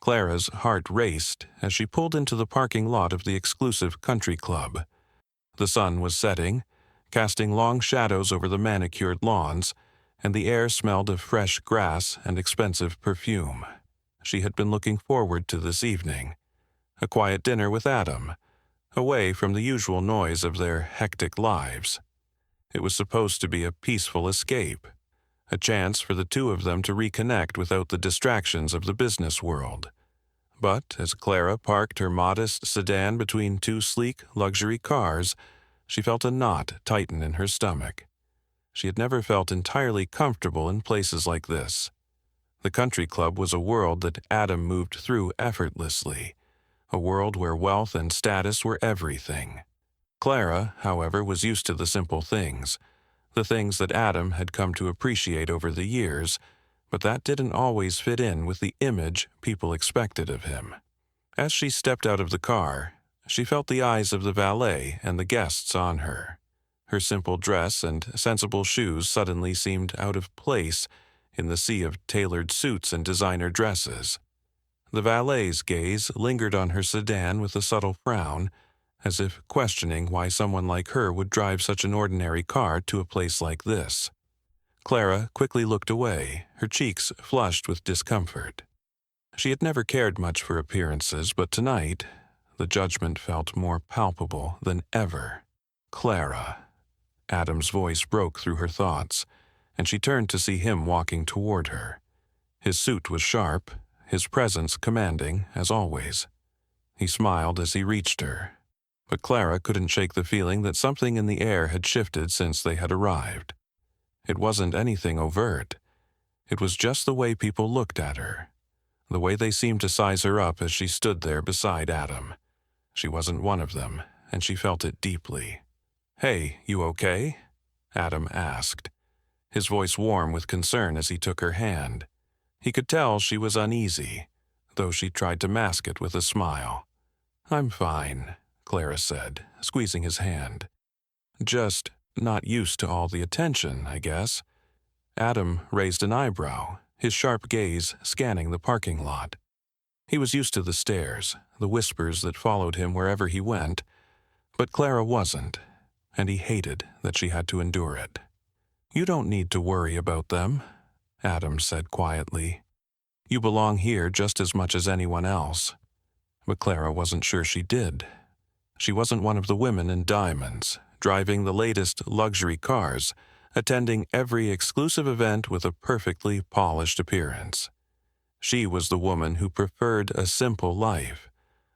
Clara's heart raced as she pulled into the parking lot of the exclusive country club. The sun was setting, casting long shadows over the manicured lawns, and the air smelled of fresh grass and expensive perfume. She had been looking forward to this evening. A quiet dinner with Adam, away from the usual noise of their hectic lives. It was supposed to be a peaceful escape, a chance for the two of them to reconnect without the distractions of the business world. But as Clara parked her modest sedan between two sleek luxury cars, she felt a knot tighten in her stomach. She had never felt entirely comfortable in places like this. The country club was a world that Adam moved through effortlessly, a world where wealth and status were everything. Clara, however, was used to the simple things, the things that Adam had come to appreciate over the years, but that didn't always fit in with the image people expected of him. As she stepped out of the car, she felt the eyes of the valet and the guests on her. Her simple dress and sensible shoes suddenly seemed out of place in the sea of tailored suits and designer dresses. The valet's gaze lingered on her sedan with a subtle frown, as if questioning why someone like her would drive such an ordinary car to a place like this. Clara quickly looked away, her cheeks flushed with discomfort. She had never cared much for appearances, but tonight, the judgment felt more palpable than ever. Clara. Adam's voice broke through her thoughts, and she turned to see him walking toward her. His suit was sharp, his presence commanding, as always. He smiled as he reached her, but Clara couldn't shake the feeling that something in the air had shifted since they had arrived. It wasn't anything overt. It was just the way people looked at her, the way they seemed to size her up as she stood there beside Adam. She wasn't one of them, and she felt it deeply. "Hey, you okay?" Adam asked, his voice warm with concern as he took her hand. He could tell she was uneasy, though she tried to mask it with a smile. "I'm fine," Clara said, squeezing his hand. "Just not used to all the attention, I guess." Adam raised an eyebrow, his sharp gaze scanning the parking lot. He was used to the stares, the whispers that followed him wherever he went, but Clara wasn't, and he hated that she had to endure it. "You don't need to worry about them," Adam said quietly. "You belong here just as much as anyone else." But Clara wasn't sure she did. She wasn't one of the women in diamonds, driving the latest luxury cars, attending every exclusive event with a perfectly polished appearance. She was the woman who preferred a simple life,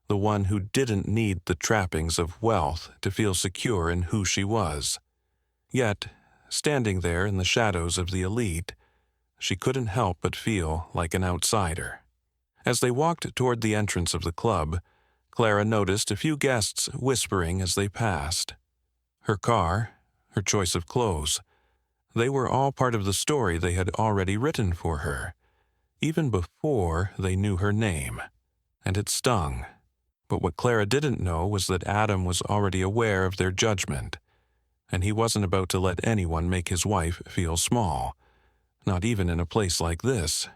the one who didn't need the trappings of wealth to feel secure in who she was. Yet, standing there in the shadows of the elite, she couldn't help but feel like an outsider. As they walked toward the entrance of the club, Clara noticed a few guests whispering as they passed. Her car, her choice of clothes, they were all part of the story they had already written for her, even before they knew her name, and it stung. But what Clara didn't know was that Adam was already aware of their judgment, and he wasn't about to let anyone make his wife feel small, not even in a place like this.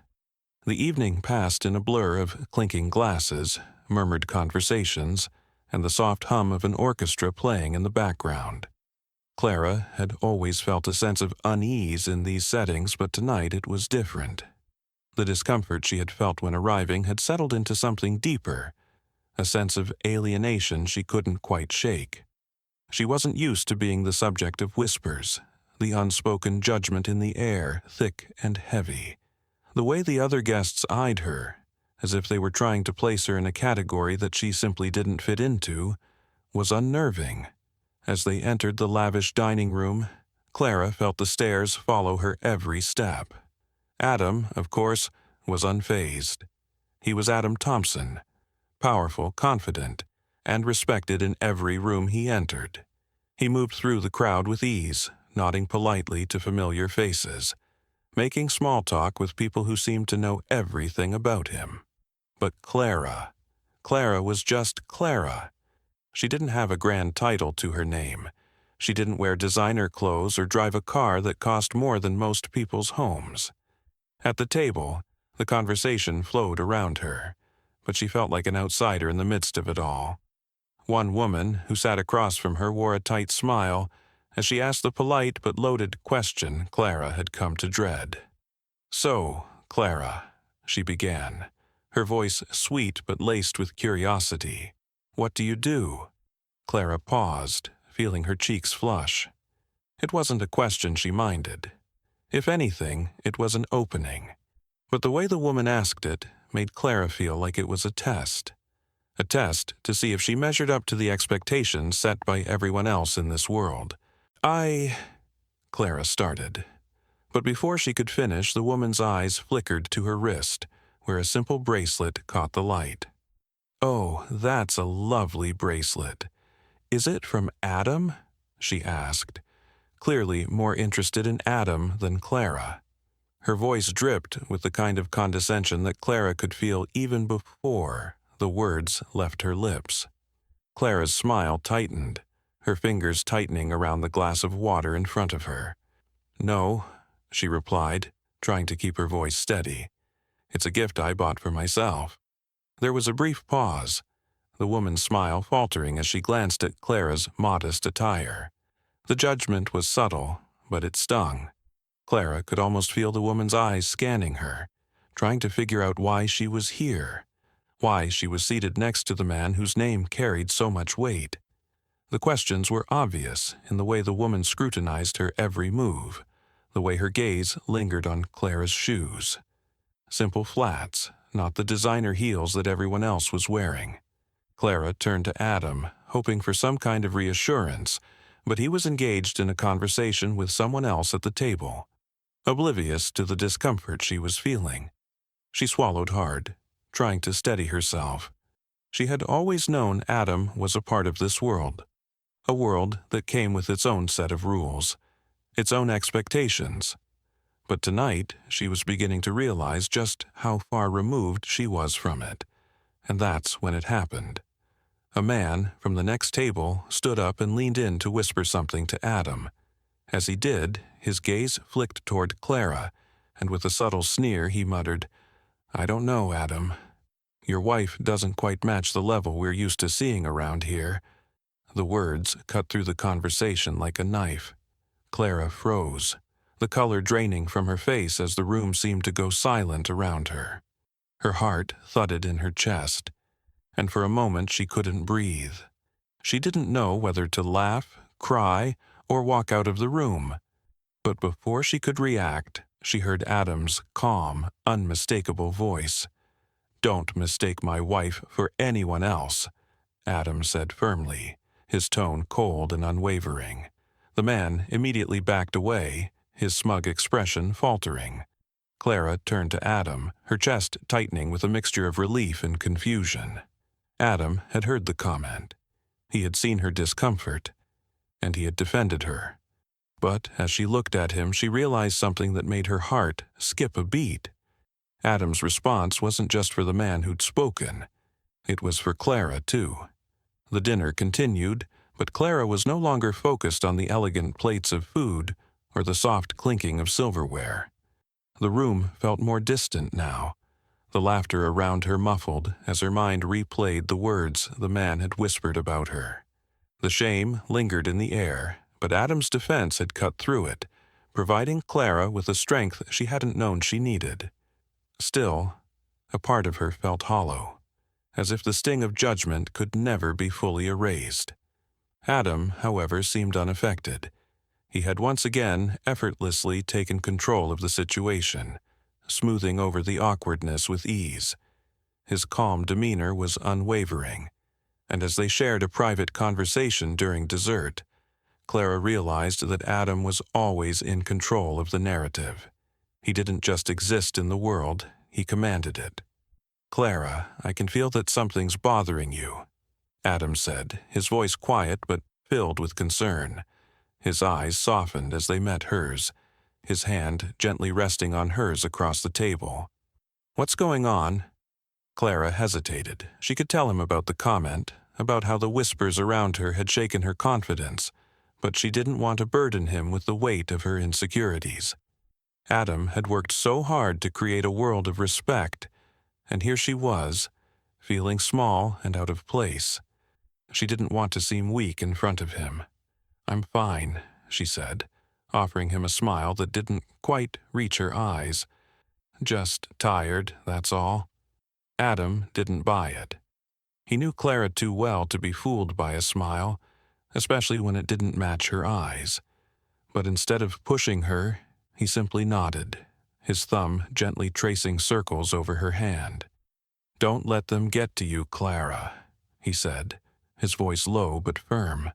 The evening passed in a blur of clinking glasses, murmured conversations, and the soft hum of an orchestra playing in the background. Clara had always felt a sense of unease in these settings, but tonight it was different. The discomfort she had felt when arriving had settled into something deeper, a sense of alienation she couldn't quite shake. She wasn't used to being the subject of whispers, the unspoken judgment in the air, thick and heavy. The way the other guests eyed her, as if they were trying to place her in a category that she simply didn't fit into, was unnerving. As they entered the lavish dining room, Clara felt the stares follow her every step. Adam, of course, was unfazed. He was Adam Thompson, powerful, confident, and respected in every room he entered. He moved through the crowd with ease, nodding politely to familiar faces, making small talk with people who seemed to know everything about him. But Clara was just Clara. She didn't have a grand title to her name. She didn't wear designer clothes or drive a car that cost more than most people's homes. At the table, the conversation flowed around her, but she felt like an outsider in the midst of it all. One woman who sat across from her wore a tight smile as she asked the polite but loaded question Clara had come to dread. "So, Clara," she began, her voice sweet but laced with curiosity, "what do you do?" Clara paused, feeling her cheeks flush. It wasn't a question she minded. If anything, it was an opening. But the way the woman asked it made Clara feel like it was a test to see if she measured up to the expectations set by everyone else in this world. Clara started. But before she could finish, the woman's eyes flickered to her wrist, where a simple bracelet caught the light. "Oh, that's a lovely bracelet. Is it from Adam?" she asked, clearly more interested in Adam than Clara. Her voice dripped with the kind of condescension that Clara could feel even before the words left her lips. Clara's smile tightened, her fingers tightening around the glass of water in front of her. "No," she replied, trying to keep her voice steady. "It's a gift I bought for myself." There was a brief pause, the woman's smile faltering as she glanced at Clara's modest attire. The judgment was subtle, but it stung. Clara could almost feel the woman's eyes scanning her, trying to figure out why she was here, why she was seated next to the man whose name carried so much weight. The questions were obvious in the way the woman scrutinized her every move, the way her gaze lingered on Clara's shoes. Simple flats, not the designer heels that everyone else was wearing. Clara turned to Adam, hoping for some kind of reassurance, but he was engaged in a conversation with someone else at the table, oblivious to the discomfort she was feeling. She swallowed hard, trying to steady herself. She had always known Adam was a part of this world, a world that came with its own set of rules, its own expectations. But tonight she was beginning to realize just how far removed she was from it, and that's when it happened. A man from the next table stood up and leaned in to whisper something to Adam. As he did, his gaze flicked toward Clara, and with a subtle sneer he muttered, "I don't know, Adam. Your wife doesn't quite match the level we're used to seeing around here." The words cut through the conversation like a knife. Clara froze, the color draining from her face as the room seemed to go silent around her. Her heart thudded in her chest, and for a moment she couldn't breathe. She didn't know whether to laugh, cry, or walk out of the room. But before she could react, she heard Adam's calm, unmistakable voice. "Don't mistake my wife for anyone else," Adam said firmly, his tone cold and unwavering. The man immediately backed away, his smug expression faltering. Clara turned to Adam, her chest tightening with a mixture of relief and confusion. Adam had heard the comment. He had seen her discomfort, and he had defended her. But as she looked at him, she realized something that made her heart skip a beat. Adam's response wasn't just for the man who'd spoken. It was for Clara, too. The dinner continued, but Clara was no longer focused on the elegant plates of food or the soft clinking of silverware. The room felt more distant now, the laughter around her muffled as her mind replayed the words the man had whispered about her. The shame lingered in the air, but Adam's defense had cut through it, providing Clara with a strength she hadn't known she needed. Still, a part of her felt hollow, as if the sting of judgment could never be fully erased. Adam, however, seemed unaffected. He had once again effortlessly taken control of the situation, smoothing over the awkwardness with ease. His calm demeanor was unwavering, and as they shared a private conversation during dessert, Clara realized that Adam was always in control of the narrative. He didn't just exist in the world, he commanded it. "Clara, I can feel that something's bothering you," Adam said, his voice quiet but filled with concern. His eyes softened as they met hers, his hand gently resting on hers across the table. "What's going on?" Clara hesitated. She could tell him about the comment, about how the whispers around her had shaken her confidence, but she didn't want to burden him with the weight of her insecurities. Adam had worked so hard to create a world of respect, and here she was, feeling small and out of place. She didn't want to seem weak in front of him. "I'm fine," she said, offering him a smile that didn't quite reach her eyes. "Just tired, that's all." Adam didn't buy it. He knew Clara too well to be fooled by a smile, especially when it didn't match her eyes. But instead of pushing her, he simply nodded, his thumb gently tracing circles over her hand. "Don't let them get to you, Clara," he said, his voice low but firm.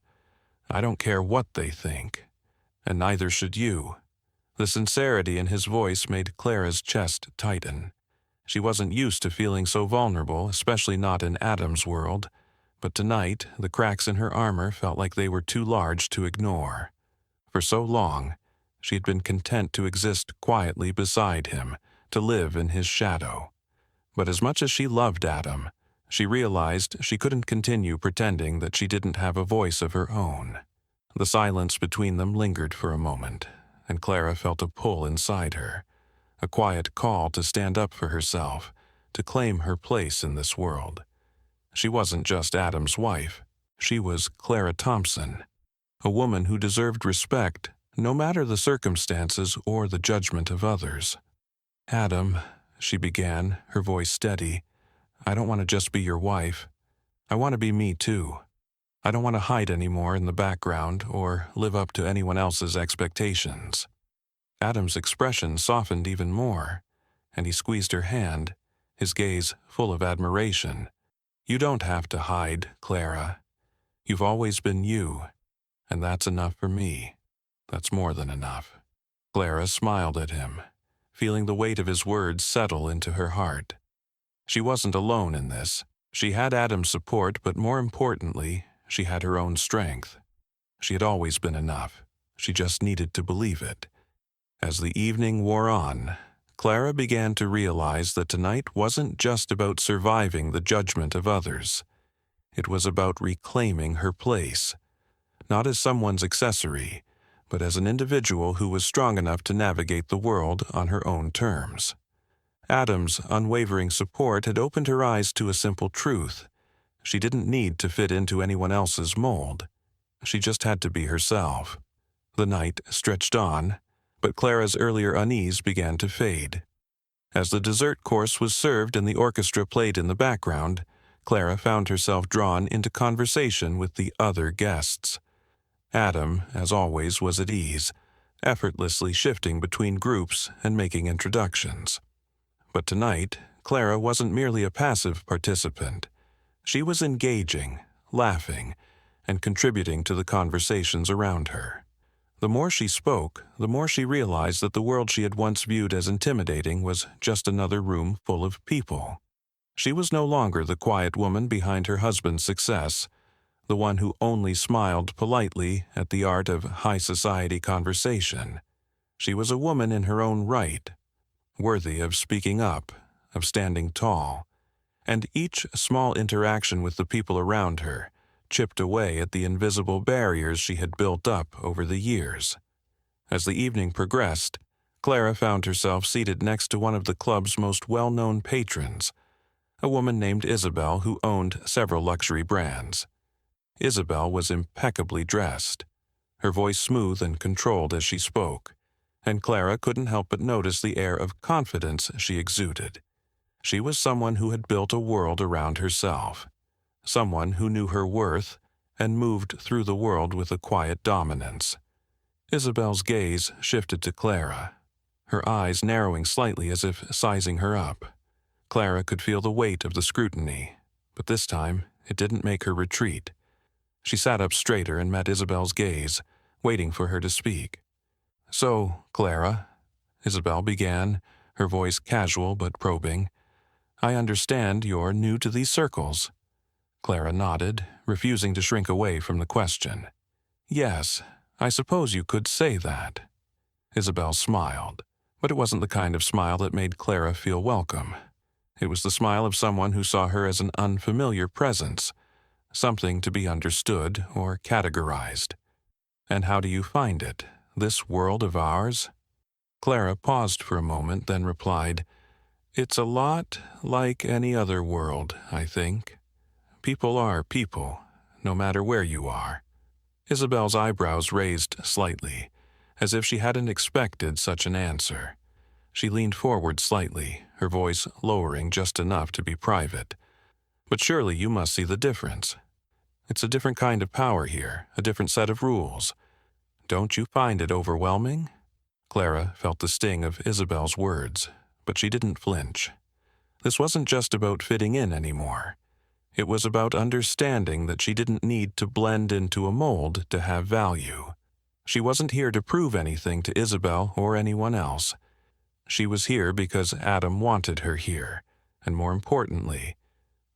"I don't care what they think, and neither should you." The sincerity in his voice made Clara's chest tighten. She wasn't used to feeling so vulnerable, especially not in Adam's world, but tonight the cracks in her armor felt like they were too large to ignore. For so long, she had been content to exist quietly beside him, to live in his shadow. But as much as she loved Adam, she realized she couldn't continue pretending that she didn't have a voice of her own. The silence between them lingered for a moment, and Clara felt a pull inside her, a quiet call to stand up for herself, to claim her place in this world. She wasn't just Adam's wife. She was Clara Thompson, a woman who deserved respect, no matter the circumstances or the judgment of others. "Adam," she began, her voice steady, "I don't want to just be your wife. I want to be me too. I don't want to hide anymore in the background or live up to anyone else's expectations." Adam's expression softened even more, and he squeezed her hand, his gaze full of admiration. "You don't have to hide, Clara. You've always been you, and that's enough for me. That's more than enough." Clara smiled at him, feeling the weight of his words settle into her heart. She wasn't alone in this. She had Adam's support, but more importantly, she had her own strength. She had always been enough. She just needed to believe it. As the evening wore on, Clara began to realize that tonight wasn't just about surviving the judgment of others. It was about reclaiming her place, not as someone's accessory, but as an individual who was strong enough to navigate the world on her own terms. Adam's unwavering support had opened her eyes to a simple truth. She didn't need to fit into anyone else's mold. She just had to be herself. The night stretched on, but Clara's earlier unease began to fade. As the dessert course was served and the orchestra played in the background, Clara found herself drawn into conversation with the other guests. Adam, as always, was at ease, effortlessly shifting between groups and making introductions. But tonight, Clara wasn't merely a passive participant. She was engaging, laughing, and contributing to the conversations around her. The more she spoke, the more she realized that the world she had once viewed as intimidating was just another room full of people. She was no longer the quiet woman behind her husband's success, the one who only smiled politely at the art of high society conversation. She was a woman in her own right, worthy of speaking up, of standing tall, and each small interaction with the people around her chipped away at the invisible barriers she had built up over the years. As the evening progressed, Clara found herself seated next to one of the club's most well-known patrons, a woman named Isabel who owned several luxury brands. Isabel was impeccably dressed, her voice smooth and controlled as she spoke, and Clara couldn't help but notice the air of confidence she exuded. She was someone who had built a world around herself, someone who knew her worth and moved through the world with a quiet dominance. Isabel's gaze shifted to Clara, her eyes narrowing slightly as if sizing her up. Clara could feel the weight of the scrutiny, but this time it didn't make her retreat. She sat up straighter and met Isabel's gaze, waiting for her to speak. "So, Clara," Isabel began, her voice casual but probing, "I understand you're new to these circles." Clara nodded, refusing to shrink away from the question. "Yes, I suppose you could say that." Isabel smiled, but it wasn't the kind of smile that made Clara feel welcome. It was the smile of someone who saw her as an unfamiliar presence, something to be understood or categorized. "And how do you find it, this world of ours?" Clara paused for a moment, then replied, It's a lot like any other world, I think. People are people, no matter where you are. Isabel's eyebrows raised slightly, as if she hadn't expected such an answer. She leaned forward slightly, her voice lowering just enough to be private. But surely you must see the difference. It's a different kind of power here, a different set of rules. Don't you find it overwhelming? Clara felt the sting of Isabel's words, but she didn't flinch. This wasn't just about fitting in anymore. It was about understanding that she didn't need to blend into a mold to have value. She wasn't here to prove anything to Isabel or anyone else. She was here because Adam wanted her here, and more importantly,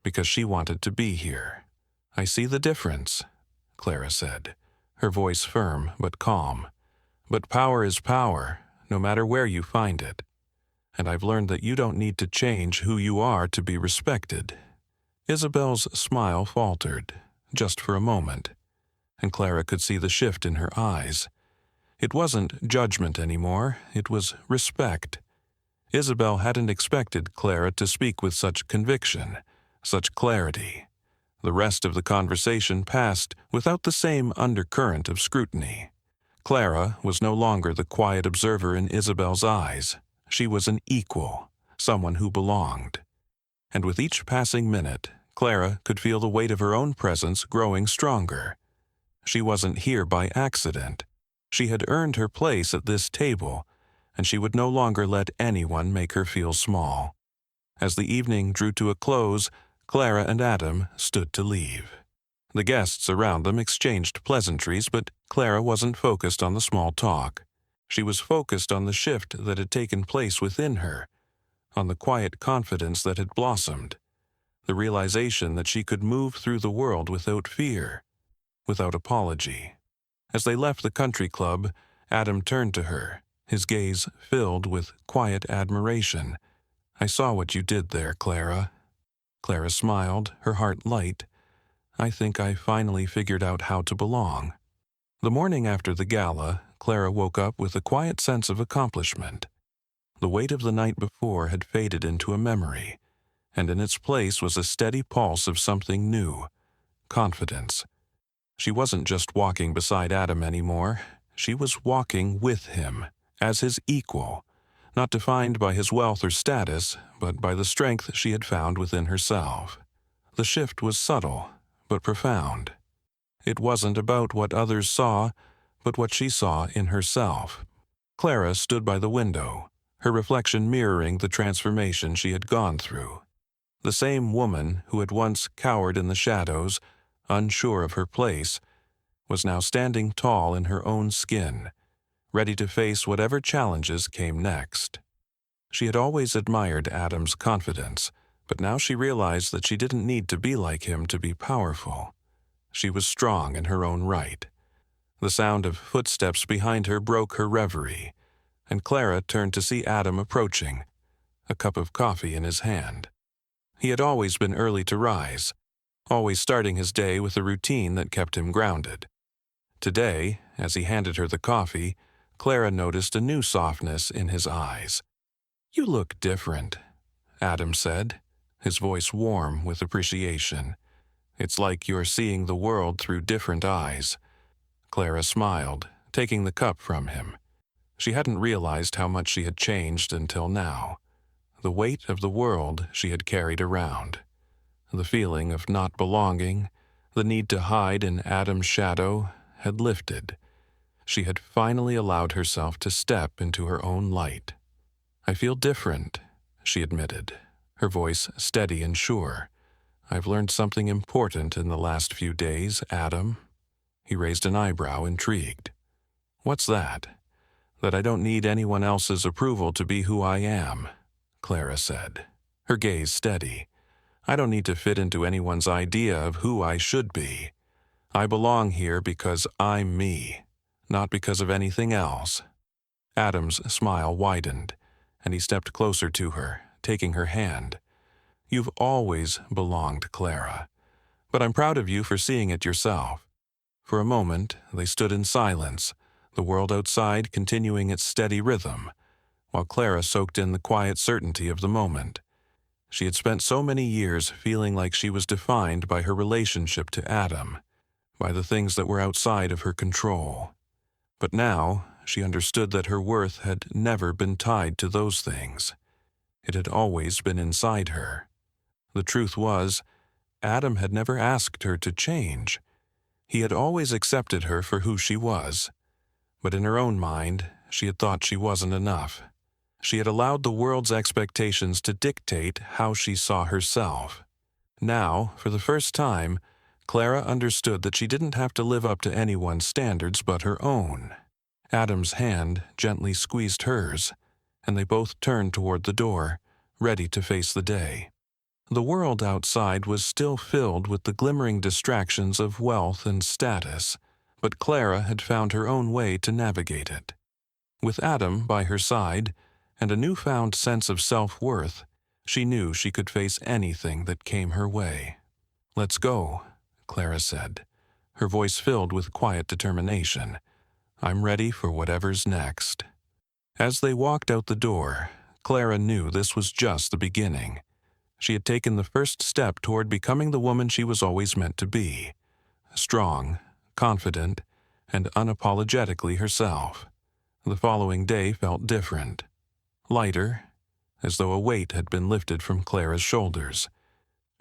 because she wanted to be here. I see the difference, Clara said, her voice firm but calm. But power is power, no matter where you find it. And I've learned that you don't need to change who you are to be respected. Isabel's smile faltered, just for a moment, and Clara could see the shift in her eyes. It wasn't judgment anymore, it was respect. Isabel hadn't expected Clara to speak with such conviction, such clarity. The rest of the conversation passed without the same undercurrent of scrutiny. Clara was no longer the quiet observer in Isabel's eyes. She was an equal, someone who belonged. And with each passing minute, Clara could feel the weight of her own presence growing stronger. She wasn't here by accident. She had earned her place at this table, and she would no longer let anyone make her feel small. As the evening drew to a close, Clara and Adam stood to leave. The guests around them exchanged pleasantries, but Clara wasn't focused on the small talk. She was focused on the shift that had taken place within her, on the quiet confidence that had blossomed, the realization that she could move through the world without fear, without apology. As they left the country club, Adam turned to her, his gaze filled with quiet admiration. "I saw what you did there, Clara." Clara smiled, her heart light. "I think I finally figured out how to belong." The morning after the gala, Clara woke up with a quiet sense of accomplishment. The weight of the night before had faded into a memory, and in its place was a steady pulse of something new, confidence. She wasn't just walking beside Adam anymore. She was walking with him, as his equal, not defined by his wealth or status, but by the strength she had found within herself. The shift was subtle, but profound. It wasn't about what others saw, but what she saw in herself. Clara stood by the window, her reflection mirroring the transformation she had gone through. The same woman who had once cowered in the shadows, unsure of her place, was now standing tall in her own skin, ready to face whatever challenges came next. She had always admired Adam's confidence, but now she realized that she didn't need to be like him to be powerful. She was strong in her own right. The sound of footsteps behind her broke her reverie, and Clara turned to see Adam approaching, a cup of coffee in his hand. He had always been early to rise, always starting his day with a routine that kept him grounded. Today, as he handed her the coffee, Clara noticed a new softness in his eyes. "You look different," Adam said, his voice warm with appreciation. "It's like you're seeing the world through different eyes." Clara smiled, taking the cup from him. She hadn't realized how much she had changed until now. The weight of the world she had carried around. The feeling of not belonging, the need to hide in Adam's shadow, had lifted. She had finally allowed herself to step into her own light. "I feel different," she admitted, her voice steady and sure. "I've learned something important in the last few days, Adam." He raised an eyebrow, intrigued. "What's that?" "That I don't need anyone else's approval to be who I am," Clara said, her gaze steady. "I don't need to fit into anyone's idea of who I should be. I belong here because I'm me, not because of anything else." Adam's smile widened, and he stepped closer to her, taking her hand. "You've always belonged, Clara, but I'm proud of you for seeing it yourself." For a moment, they stood in silence, the world outside continuing its steady rhythm, while Clara soaked in the quiet certainty of the moment. She had spent so many years feeling like she was defined by her relationship to Adam, by the things that were outside of her control. But now she understood that her worth had never been tied to those things. It had always been inside her. The truth was, Adam had never asked her to change. He had always accepted her for who she was. But in her own mind, she had thought she wasn't enough. She had allowed the world's expectations to dictate how she saw herself. Now, for the first time, Clara understood that she didn't have to live up to anyone's standards but her own. Adam's hand gently squeezed hers, and they both turned toward the door, ready to face the day. The world outside was still filled with the glimmering distractions of wealth and status, but Clara had found her own way to navigate it. With Adam by her side, and a newfound sense of self-worth, she knew she could face anything that came her way. "Let's go," Clara said, her voice filled with quiet determination. "I'm ready for whatever's next." As they walked out the door, Clara knew this was just the beginning. She had taken the first step toward becoming the woman she was always meant to be, strong, confident, and unapologetically herself. The following day felt different. Lighter, as though a weight had been lifted from Clara's shoulders.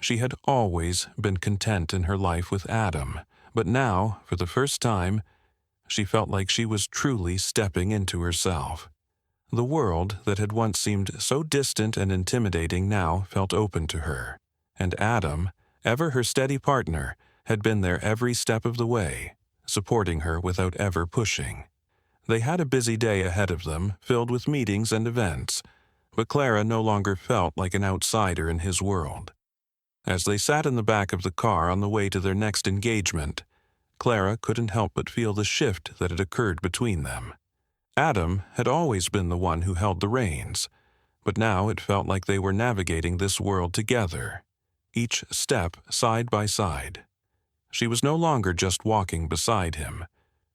She had always been content in her life with Adam, but now, for the first time, she felt like she was truly stepping into herself. The world that had once seemed so distant and intimidating now felt open to her, and Adam, ever her steady partner, had been there every step of the way, supporting her without ever pushing. They had a busy day ahead of them, filled with meetings and events, but Clara no longer felt like an outsider in his world. As they sat in the back of the car on the way to their next engagement, Clara couldn't help but feel the shift that had occurred between them. Adam had always been the one who held the reins, but now it felt like they were navigating this world together, each step side by side. She was no longer just walking beside him.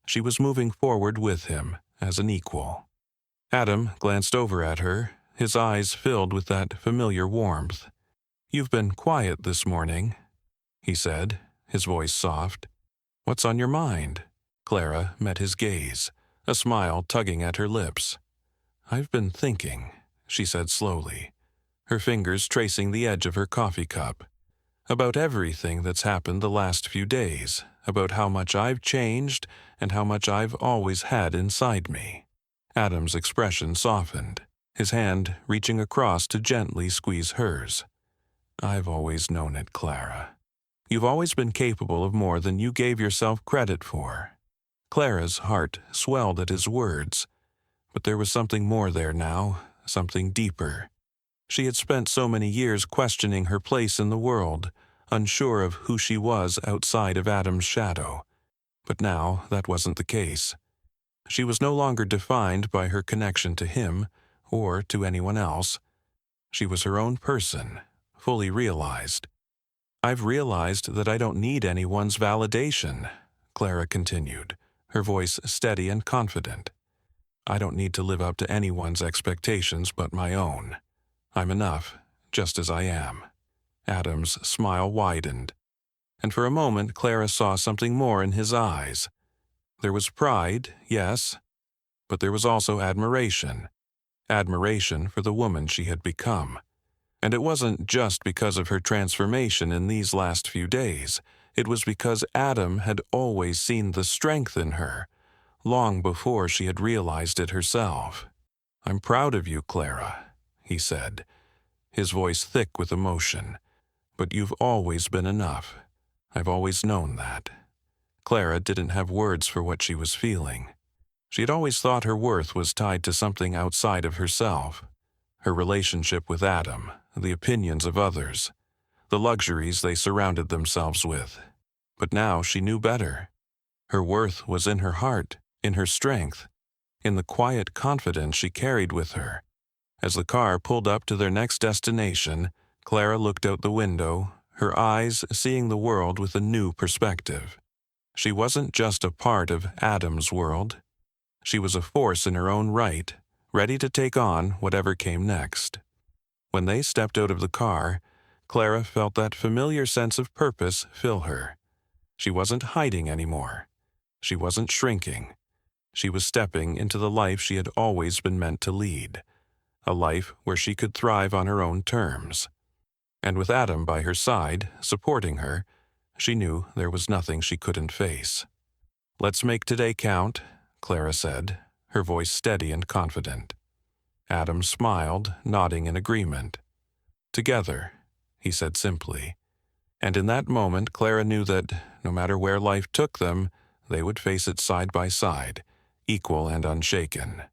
She was moving forward with him as an equal. Adam glanced over at her, his eyes filled with that familiar warmth. "You've been quiet this morning," he said, his voice soft. "What's on your mind?" Clara met his gaze, a smile tugging at her lips. "I've been thinking," she said slowly, her fingers tracing the edge of her coffee cup, "about everything that's happened the last few days, about how much I've changed and how much I've always had inside me." Adam's expression softened, his hand reaching across to gently squeeze hers. "I've always known it, Clara. You've always been capable of more than you gave yourself credit for." Clara's heart swelled at his words, but there was something more there now, something deeper. She had spent so many years questioning her place in the world, unsure of who she was outside of Adam's shadow. But now that wasn't the case. She was no longer defined by her connection to him or to anyone else. She was her own person, fully realized. "I've realized that I don't need anyone's validation," Clara continued, her voice steady and confident. "I don't need to live up to anyone's expectations but my own. I'm enough, just as I am." Adam's smile widened, and for a moment Clara saw something more in his eyes. There was pride, yes, but there was also admiration. Admiration for the woman she had become. And it wasn't just because of her transformation in these last few days. It was because Adam had always seen the strength in her, long before she had realized it herself. "I'm proud of you, Clara," he said, his voice thick with emotion. "But you've always been enough. I've always known that." Clara didn't have words for what she was feeling. She had always thought her worth was tied to something outside of herself. Her relationship with Adam, the opinions of others, the luxuries they surrounded themselves with. But now she knew better. Her worth was in her heart, in her strength, in the quiet confidence she carried with her. As the car pulled up to their next destination, Clara looked out the window, her eyes seeing the world with a new perspective. She wasn't just a part of Adam's world. She was a force in her own right, ready to take on whatever came next. When they stepped out of the car, Clara felt that familiar sense of purpose fill her. She wasn't hiding anymore. She wasn't shrinking. She was stepping into the life she had always been meant to lead, a life where she could thrive on her own terms. And with Adam by her side, supporting her, she knew there was nothing she couldn't face. "Let's make today count," Clara said, her voice steady and confident. Adam smiled, nodding in agreement. "Together," he said simply. And in that moment, Clara knew that, no matter where life took them, they would face it side by side, equal and unshaken.